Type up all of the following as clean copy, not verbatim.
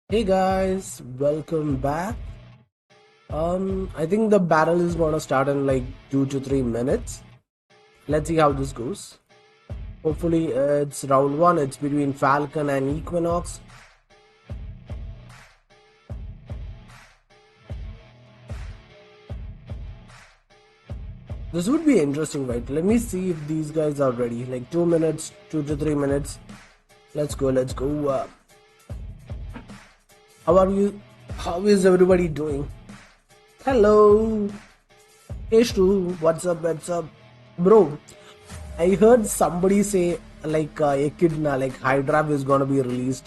Hey guys, welcome back. I think the battle is gonna start in like 2 to 3 minutes. Let's see how this goes. Hopefully, it's round one. It's between Falcon and Equinox. This would be interesting, right? Let me see if these guys are ready. Like 2 minutes, 2 to 3 minutes. Let's go. Let's go. How are you? How is everybody doing? Hello. H2, what's up? What's up? Bro, I heard somebody say like Echidna, like Hydra is gonna be released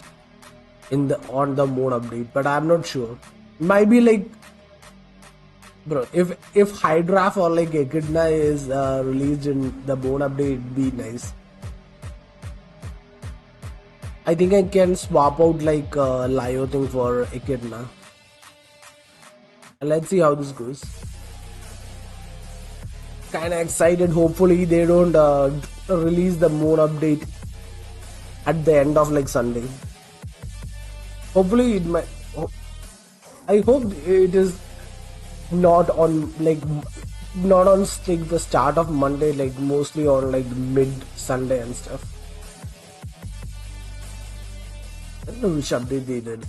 in the on the mode update, but I'm not sure. Might be like, bro, if Hydra or like Echidna is released in the mode update, it'd be nice. I think I can swap out like Lio thing for Echidna. Let's see how this goes. Kind of excited. Hopefully they don't release the mode update at the end of like Sunday. Hopefully it might. I hope it is not on like not on like the start of Monday, like mostly on like mid Sunday and stuff. I don't know which update they did.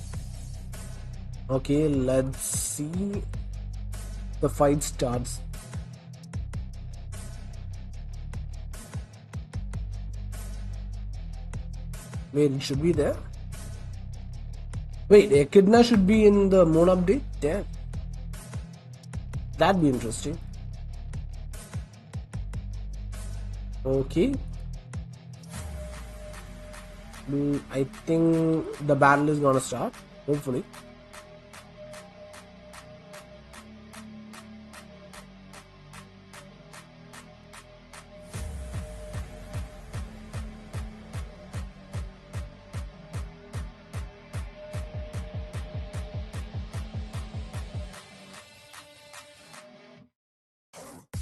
Okay, let's see. The fight starts. Wait, it should be there. Wait, Echidna should be in the moon update? Damn. That'd be interesting. Okay. I think the battle is gonna start. Hopefully.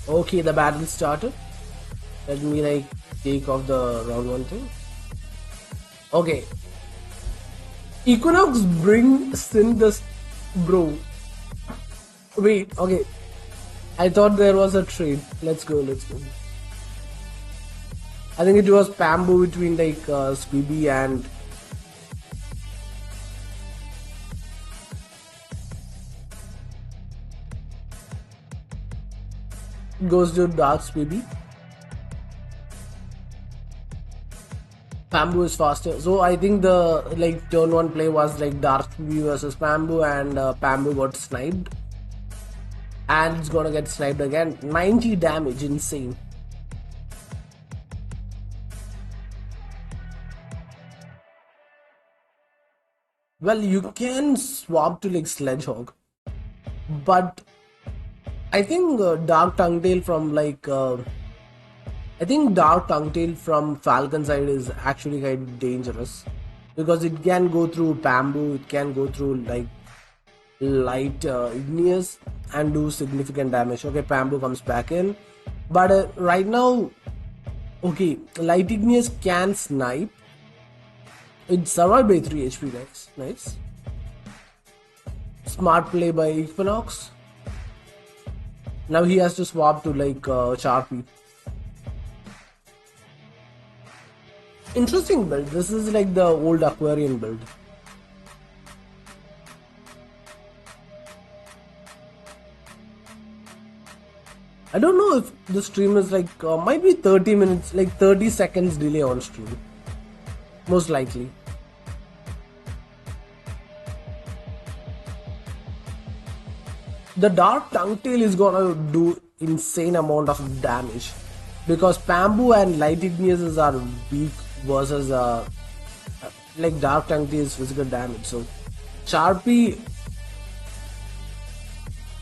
Okay, the battle started. Let me like take off the round one thing. Okay. Equinox bring Synthus, bro. Wait, okay. I thought there was a trade. Let's go, let's go. I think it was Pambu between like Squibby and goes to Dark Squibby. Pambu is faster. So I think the like turn one play was like Dark Squibby versus Pambu, and Pambu got sniped. And it's gonna get sniped again. 90 damage, insane. Well, you can swap to like Sledgehog, but I think Dark Tonguetail from like I think Dark Tonguetail from Falcon side is actually kind of dangerous because it can go through Bamboo, it can go through like light igneous and do significant damage. Okay, Bamboo comes back in, but right now, okay, light igneous can snipe. It survived by 3 HP. Nice, nice. Smart play by Equinox. Now he has to swap to like Sharpie. Interesting build. This is like the old Aquarian build. I don't know if the stream is like might be 30 minutes, like 30 seconds delay on stream. Most likely. The Dark Tonguetail is gonna do insane amount of damage because Bamboo and Light Igneous are weak versus like Dark Tonguetail is physical damage. So Sharpie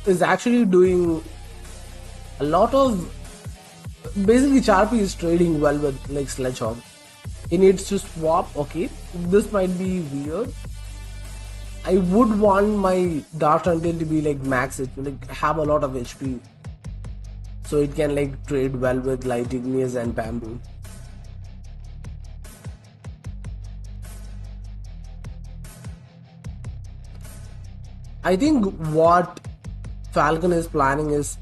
is actually doing a lot of, basically Sharpie is trading well with like Sledgehog. He needs to swap. Okay, this might be weird. I would want my Dark Tonguetail to be like max it, like have a lot of HP, so it can like trade well with Light Igneous and Bamboo. I think what Falcon is planning is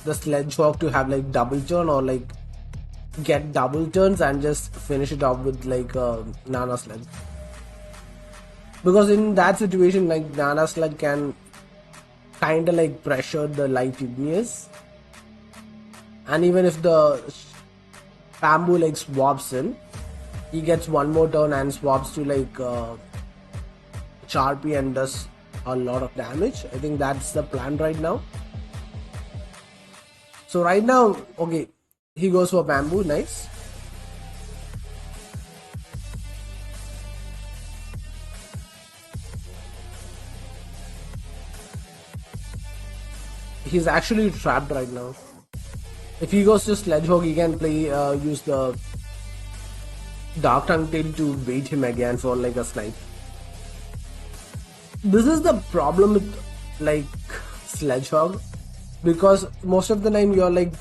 the Sledgehog to have like double turn or like get double turns and just finish it off with like Nana Slug. Because in that situation, like Nana Slug can kind of like pressure the light Igneous, and even if the Bamboo like swaps in, he gets one more turn and swaps to like Sharpie and does a lot of damage. I think that's the plan right now. So right now, okay, he goes for Bamboo, nice. He's actually trapped right now. If he goes to Sledgehog, he can play use the Dark Tongue Tail to bait him again for like a snipe. This is the problem with like Sledgehog, because most of the time you're like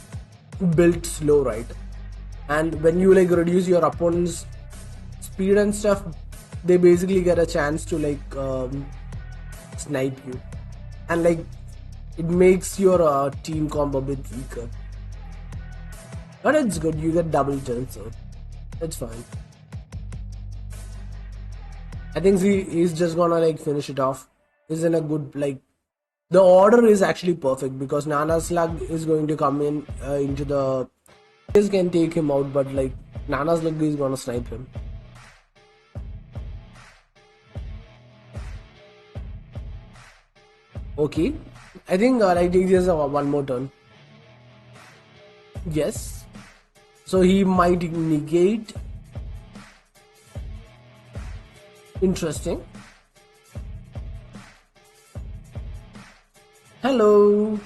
built slow, right? And when you like reduce your opponent's speed and stuff, they basically get a chance to like snipe you, and like it makes your team combo a bit weaker. But it's good, you get double turns, so it's fine. I think he's just gonna like finish it off. He's in a good like, the order is actually perfect because Nana Slug is going to come in into the, this can take him out, but like Nana Slug is gonna snipe him. Okay, I think like he has one more turn. Yes. So he might negate. Interesting. Hello.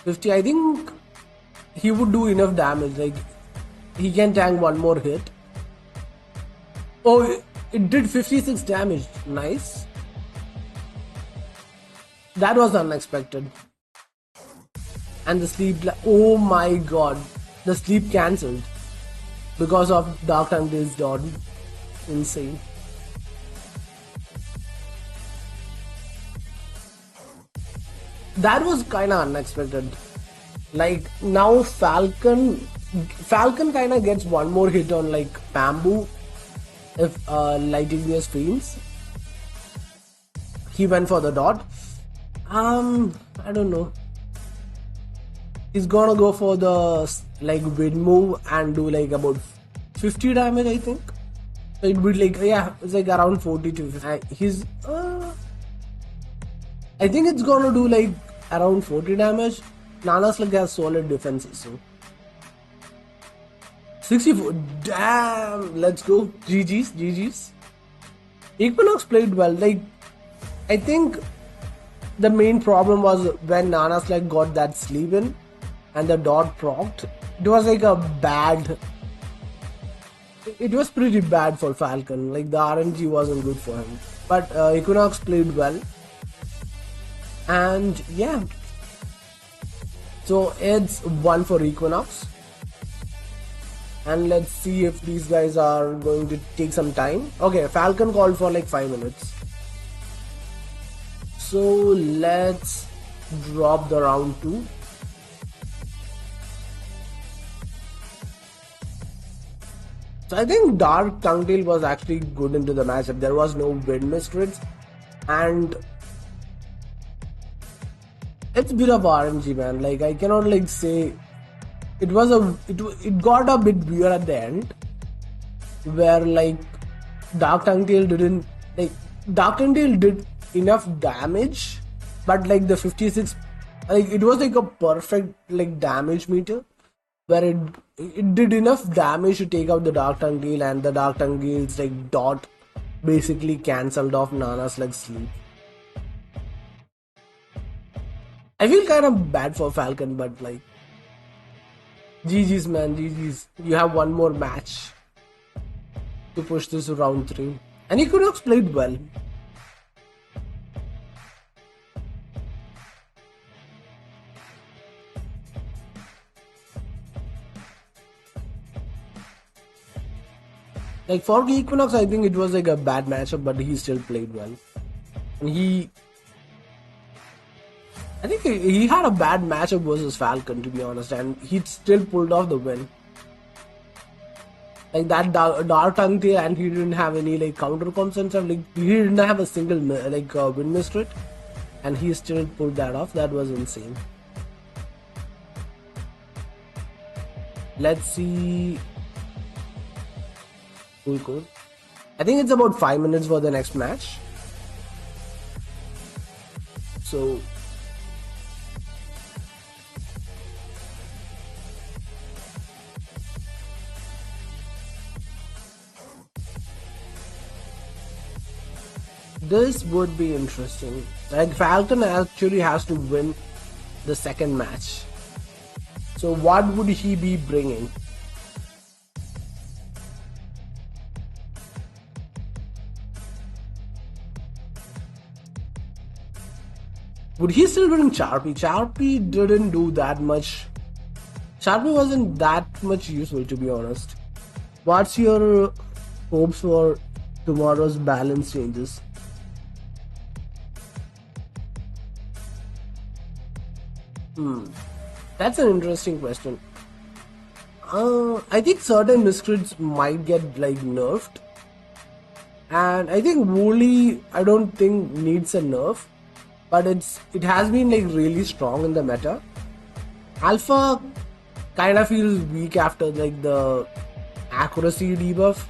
$50. I think he would do enough damage. Like he can tank one more hit. Oh, it did 56 damage. Nice. That was unexpected. And the sleep, oh my god, the sleep cancelled because of Dark Tongue Tail's dot. Insane. That was kind of unexpected. Like now Falcon kind of gets one more hit on like Bamboo if Lighting Gear streams. He went for the dot. I don't know. He's gonna go for the like wind move and do like about 50 damage, I think. So it would like, yeah, it's like around 40 to 50. He's I think it's gonna do like around 40 damage. Nana Slug has solid defenses, so 64. Damn, let's go. GG's. Equinox played well. Like, I think the main problem was when Nana Slug got that sleep in and the dot procced. It was like a bad. It was pretty bad for Falcon. Like the RNG wasn't good for him. But Equinox played well. And yeah. So it's 1 for Equinox. And let's see if these guys are going to take some time. Okay, Falcon called for like 5 minutes. So let's drop the round 2. So I think Dark Tongue Tail was actually good into the matchup. There was no wind Miscrits, and it's a bit of RNG, man. Like I cannot like say it got a bit weird at the end, where like Dark Tongue Tail didn't like Dark Tongue Tail did enough damage, but like the 56, like it was like a perfect like damage meter, where it did enough damage to take out the Dark Tongue Tail, and the Dark Tongue Tail's like dot basically cancelled off Nana's like sleep. I feel kind of bad for Falcon, but like GG's, man, GG's. You have one more match to push this to round 3. And Equinox played well. Like for Equinox, I think it was like a bad matchup, but he still played well. And I think he had a bad matchup versus Falcon, to be honest, and he still pulled off the win. Like that Dark Tongue Tail, and he didn't have any like counter comps and stuff. Like he didn't have a single win miscrit, and he still pulled that off. That was insane. Let's see. Cool. I think it's about 5 minutes for the next match. So this would be interesting. Like Falcon actually has to win the second match. So what would he be bringing? Would he still bring Charpy? Charpy didn't do that much. Charpy wasn't that much useful, to be honest. What's your hopes for tomorrow's balance changes? That's an interesting question. I think certain Miscrits might get like nerfed, and I think Wooly I don't think needs a nerf, but it has been like really strong in the meta. Alpha kind of feels weak after like the accuracy debuff.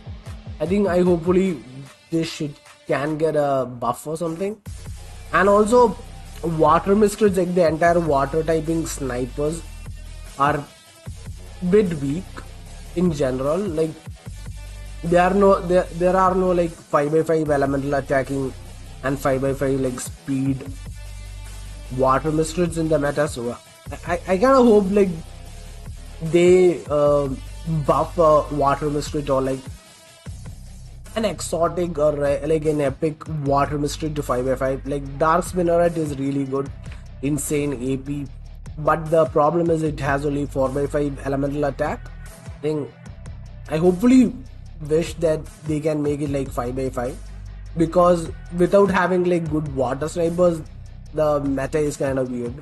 I hopefully this shit can get a buff or something, and also water miscrits, like the entire water typing snipers are bit weak in general. Like there are no like 5x5 elemental attacking and 5x5 like speed water miscrits in the meta, so I kind of hope like they buff a water miscrit or like an exotic or like an epic water miscrit to 5x5. Like Dark Spinneret is really good, insane AP, but the problem is it has only 4x5 elemental attack. I hopefully wish that they can make it like 5x5, because without having like good water snipers, the meta is kind of weird.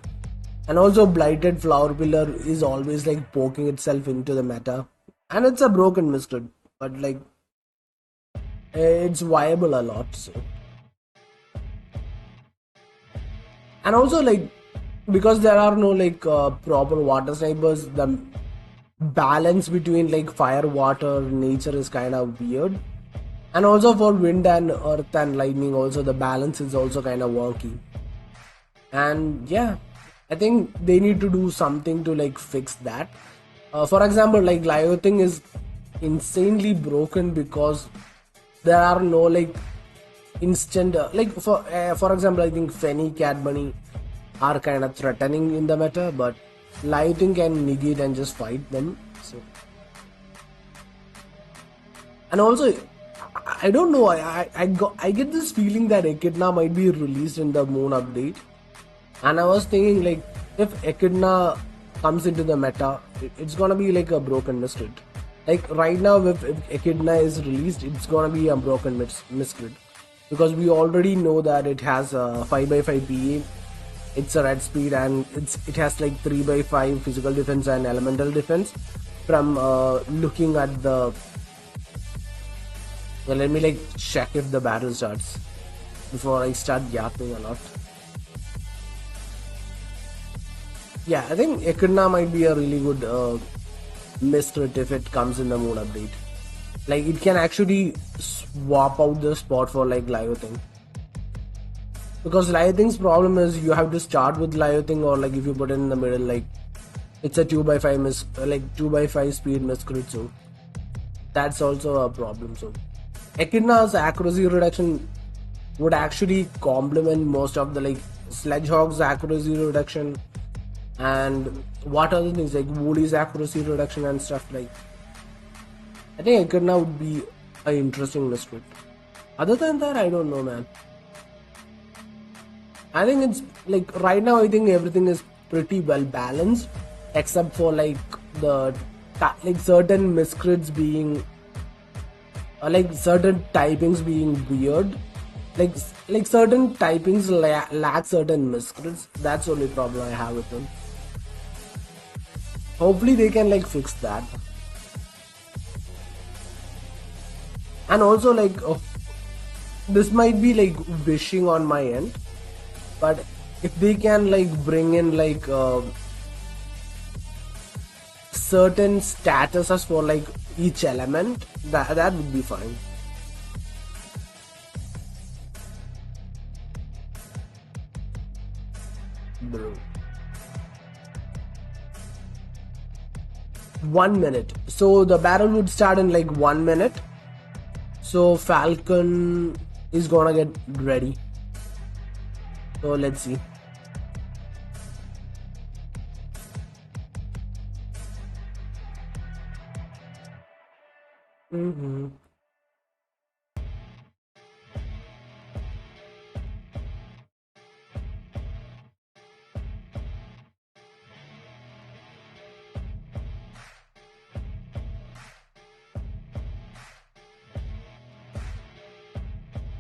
And also Blighted Flower Pillar is always like poking itself into the meta, and it's a broken miscrit, but like it's viable a lot. So, and also like because there are no like proper water snipers, the balance between like fire, water, nature is kind of weird. And also for wind and earth and lightning, also the balance is also kind of wonky. And yeah, I think they need to do something to like fix that. For example, like Lyothing is insanely broken because there are no like instant like for example, I think Fenny, Cat Bunny are kind of threatening in the meta, but Lyothing can negate and just fight them. So, and also I don't know, I get this feeling that Echidna might be released in the Moon update, and I was thinking like if Echidna comes into the meta, it's gonna be like a broken miscrit. Like right now, if Echidna is released, it's gonna be a broken miscrit, because we already know that it has a 5x5 PA, it's a red speed, and it has like 3x5 physical defense and elemental defense. From looking at the, well, let me like check if the battle starts before I start yapping a lot. Yeah, I think Echidna might be a really good miscrit if it comes in the Moon update. Like it can actually swap out the spot for like Lyothing, because Lyothing's problem is you have to start with Lyothing, or like if you put it in the middle, like it's a 2x5 like 2x5 speed miscrit, so that's also a problem. So Echidna's accuracy reduction would actually complement most of the like Sledgehog's accuracy reduction and what other things like Wooly's accuracy reduction and stuff. Like I think Echidna would be an interesting miscrit. Other than that, I don't know, man. I think it's like right now I think everything is pretty well balanced, except for like the like certain miscrits being like certain typings being weird, like certain typings lack certain miscrits. That's the only problem I have with them. Hopefully they can like fix that. And also like this might be like wishing on my end, but if they can like bring in like certain statuses for like each element, that would be fine. Bro, 1 minute, so the battle would start in like 1 minute, so Falcon is gonna get ready, so let's see.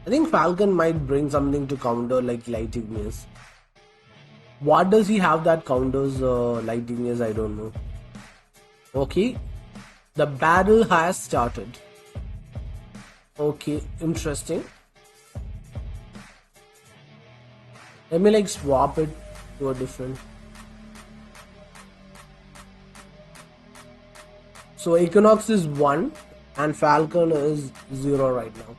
I think Falcon might bring something to counter like Lightning. What does he have that counters Lightning? I don't know. Okay, the battle has started. Okay, interesting. Let me like swap it to a different. So Equinox is 1 and Falcon is 0 right now.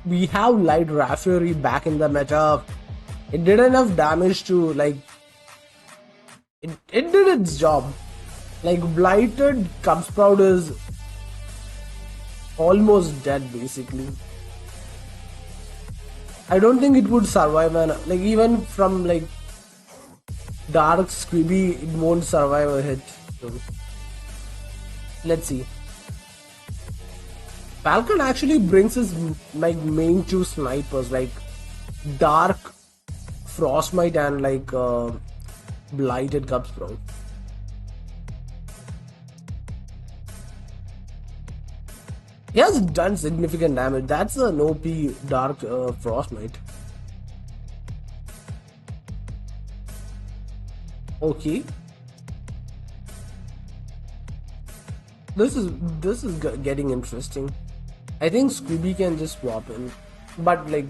We have Light Raffinery back in the meta. It did enough damage to like it did its job. Like Blighted Cubsprout is almost dead basically. I don't think it would survive, and like even from like Dark Squibby it won't survive a hit. So, let's see. Falcon actually brings his like main 2 snipers like Dark Frostmite and like Blighted Cubsprout. He has done significant damage. That's an OP Dark Frostmite. Okay. This is getting interesting. I think Squibby can just swap in, but like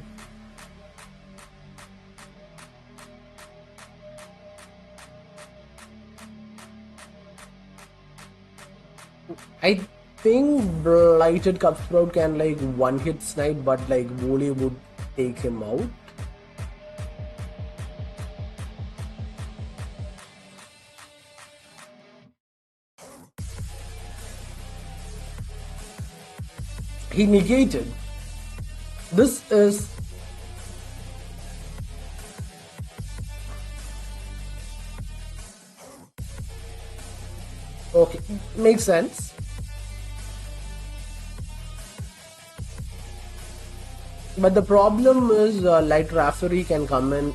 I think Blighted Cutthroat can like one hit snipe, but like Wooly would take him out. He negated. This is okay, makes sense. But the problem is Light Raffinery can come in,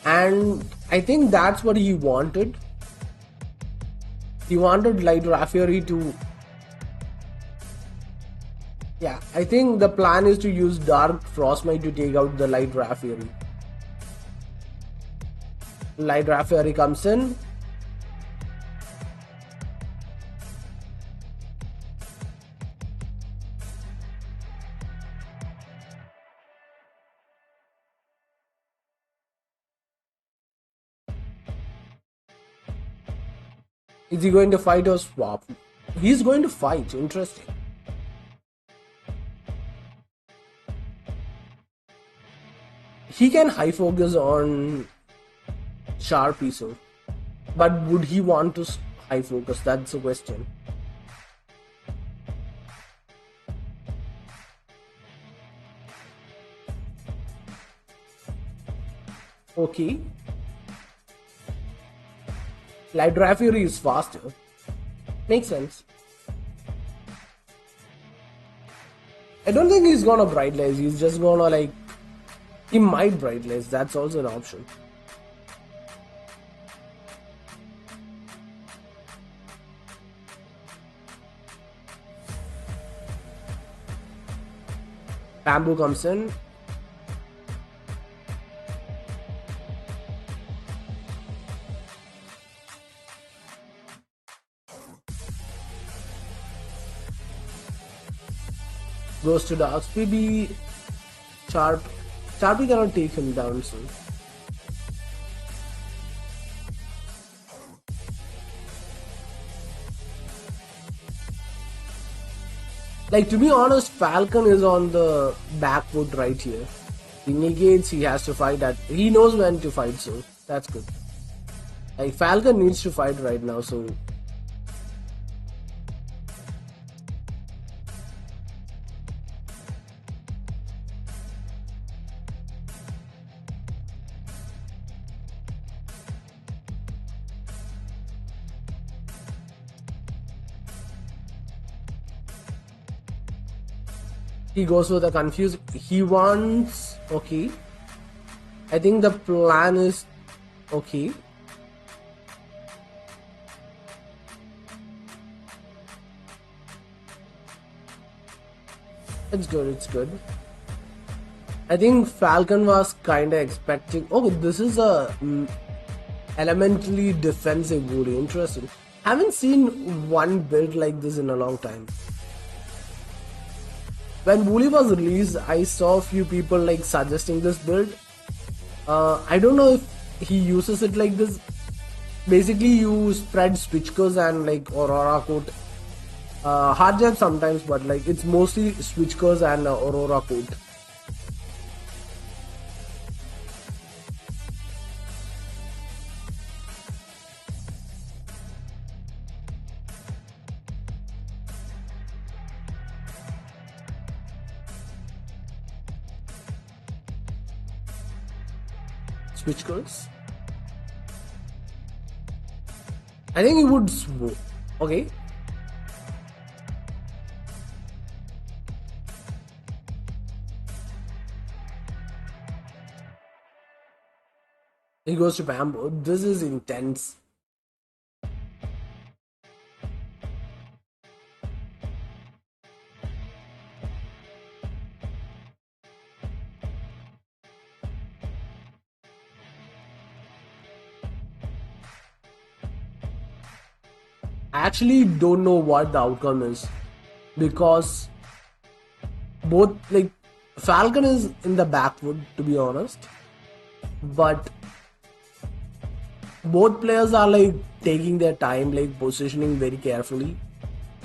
and I think that's what he wanted. He wanted Light Raffinery to. Yeah, I think the plan is to use Dark Frostmite to take out the Light Raffinery. Light Raffinery comes in. Is he going to fight or swap? He's going to fight. Interesting. He can high focus on Sharpie, so. But would he want to high focus? That's the question. Okay. Light Raffinery is faster. Makes sense. I don't think he's gonna Bright Lace. He's just gonna like. He might Bright Lace. That's also an option. Bamboo comes in. Goes to Dark. Maybe Sharpie cannot take him down soon. Like, to be honest, Falcon is on the back foot right here. He negates, he has to fight that. He knows when to fight, so that's good. Like, Falcon needs to fight right now, so. He goes with a confused. He wants. Okay. I think the plan is. Okay. It's good, it's good. I think Falcon was kinda expecting. Oh, this is a elementally defensive bully. Interesting. Haven't seen one build like this in a long time. When Bully was released, I saw a few people like suggesting this build. I don't know if he uses it like this. Basically, you spread switchers and like Aurora coat. Hard jab sometimes, but like it's mostly switchers and Aurora coat. Switch curls. I think he would. Okay. He goes to Bamboo. This is intense. I actually don't know what the outcome is, because both, like, Falcon is in the back foot, to be honest, but both players are like taking their time, like positioning very carefully.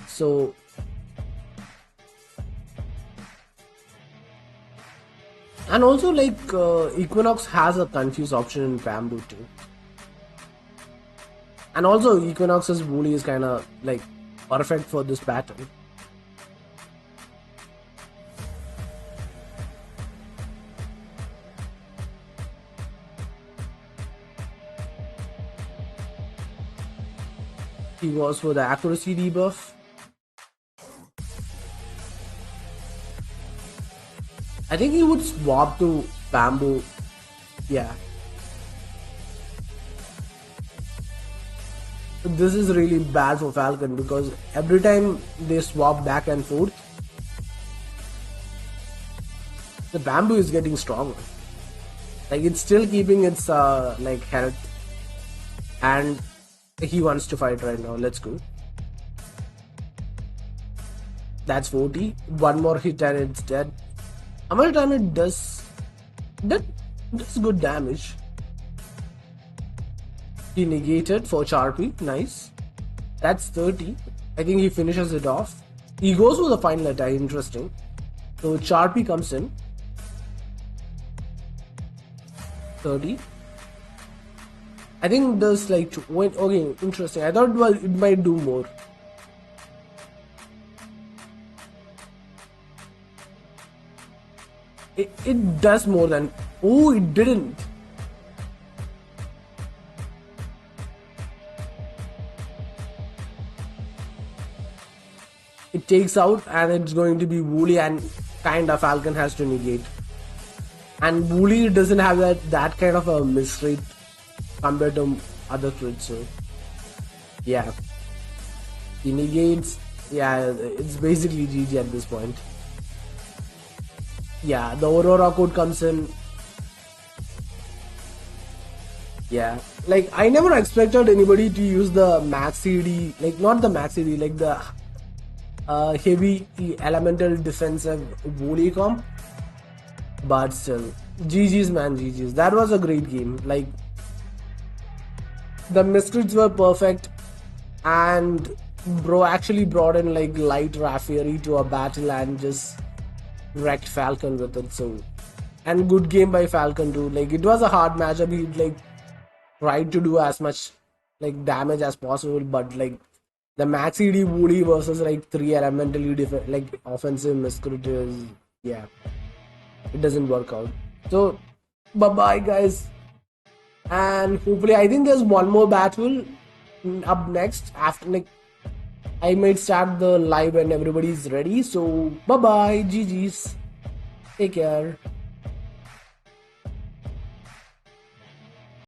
So and also like Equinox has a confused option in Bamboo too. And also Equinox's bully is kind of like perfect for this pattern. He was for the accuracy debuff. I think he would swap to Bamboo. Yeah. This is really bad for Falcon, because every time they swap back and forth, the Bamboo is getting stronger. Like, it's still keeping its like health, and he wants to fight right now. Let's go. That's 40. One more hit and it's dead. How much damage does that? Does good damage. He negated for Sharpie. Nice. That's 30. I think he finishes it off. He goes for the final attack. Interesting. So Sharpie comes in. 30. I think there's like okay, interesting. I thought, well, it might do more. It does more than. Oh, it didn't. It takes out, and it's going to be Woolly, and kinda Falcon has to negate. And Woolly doesn't have that kind of a miss rate compared to other crits, so yeah. He negates. Yeah, it's basically GG at this point. Yeah, the Aurora code comes in. Yeah, like I never expected anybody to use the max CD, like not the max CD, like the heavy elemental defensive volley comp. But still, GG's man, GG's. That was a great game. Like the Miscrits were perfect, and bro actually brought in like light Raffieri to a battle and just wrecked Falcon with it. So, and good game by Falcon too. Like it was a hard matchup. He like tried to do as much like damage as possible, but like the max ED Woody versus like three elementally different like offensive Miscrit is, yeah, it doesn't work out. So bye bye guys, and hopefully I think there's one more battle up next after like I might start the live when everybody's ready. So bye bye, GG's, take care.